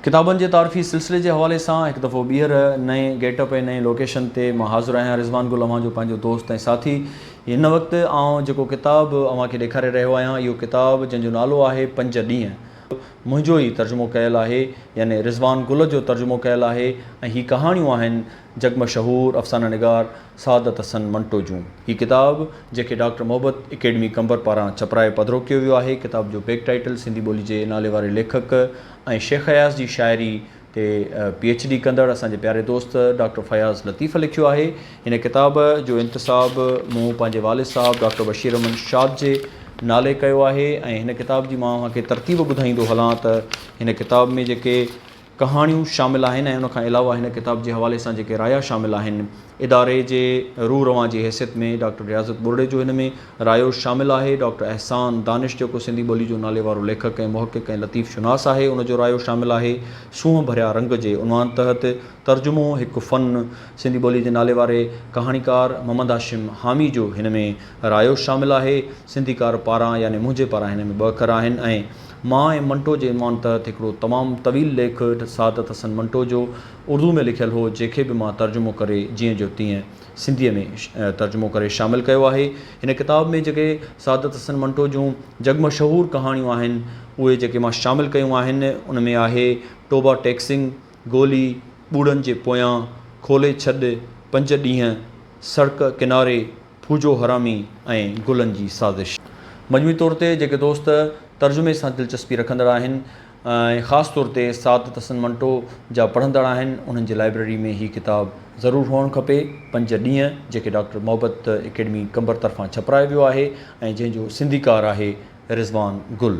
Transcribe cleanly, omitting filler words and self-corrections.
किताबनि जे तारीफ़ी सिलसिले जे हवाले सां हिकु दफ़ो ॿीहर नए गेटअप ऐं नए लोकेशन ते मां हाज़िर आहियां। रिज़वान गुल अव्हां जो पंहिंजो दोस्त ऐं साथी। हिन वक़्तु आउं जेको किताबु अव्हांखे ॾेखारे रहियो आहियां, इहो किताबु जंहिंजो नालो आहे 5 ॾींहं, मुंहिंजो ई तर्जुमो कयल आहे, यानी रिज़वान गुल जो तर्जुमो कयल आहे। ऐं हीअ कहाणियूं आहिनि जग मशहूर अफ़साना निगार सादत हसन मंटो जूं। हीअ किताबु जेके डॉक्टर मोहब्बत अकेडमी कंबर पारां छपराए पधिरो कयो वियो आहे। किताब जो बैक टाइटल सिंधी ॿोली जे नाले वारे लेखक ऐं शेख अयाज़ जी शाइरी ते PhD कंदड़ असांजे प्यारे दोस्त डॉक्टर फयाज़ लतीफ़ लिखियो आहे। हिन किताब जो इंतिसाब मूं पंहिंजे वालिद साहब डॉक्टर बशीर अहमद शाद जे नाले कयो आहे। ऐं हिन किताब जी मां अव्हांखे तरतीब ॿुधाईंदो हलां त हिन किताब में जेके कहाणियूं शामिल आहिनि ऐं उनखां अलावा हिन किताब जे हवाले सां जेके राया शामिल आहिनि, इदारे जे रूह रवां जी हैसियत में डॉक्टर रियाज़त बुर्ड़े जो हिन में रायो शामिल आहे। डॉक्टर एहसान दानिश जेको सिंधी ॿोली जो नाले वारो लेखक ऐं मुहक़िक़ ऐं लतीफ़ शुनास आहे, उनजो रायो शामिल आहे। सूंहं भरिया रंग जे उनवान तहत तर्जुमो हिकु फ़न सिंधी ॿोली जे नाले वारे कहाणीकार मोहम्मद हाशिम हामी जो हिन में रायो शामिल आहे। सिंधीकार पारां यानी मुंहिंजे पारां हिन में 2 अखर आहिनि ऐं मां ऐं मंटो जे उनवान तहत हिकिड़ो तमामु तवील लेख सादत हसन मंटो जो उर्दू में लिखियलु हो, जंहिंखे बि मां तर्जुमो करे जीअं जो तीअं सिंधीअ में तर्जुमो करे शामिलु कयो आहे। हिन किताब में जेके सादत हसन मंटो जूं जग मशहूर कहाणियूं आहिनि, उहे जेके मां शामिलु कयूं आहिनि, उन में आहे टोबा टेक्सिंग, गोली, ॿूड़नि जे पोयां, खोले छॾ, 5 ॾींहं, सड़क किनारे, फूजो हरामी ऐं गुलनि जी साज़िश। मजमूई तौर ते जेके दोस्त तर्जुमे सां दिलचस्पी रखंदड़ आहिनि ऐं ख़ासि तौर ते सादत हसन मंटो जा पढ़ंदड़ आहिनि, उन्हनि जे लाइब्रेरी में हीअ किताबु ज़रूरु हुअणु खपे। 5 ॾींहं जेके डॉक्टर मोहब्बत अकेडमी कंबर तरफ़ां छपरायो वियो आहे ऐं जंहिंजो सिंधीकार आहे रिज़वान गुल।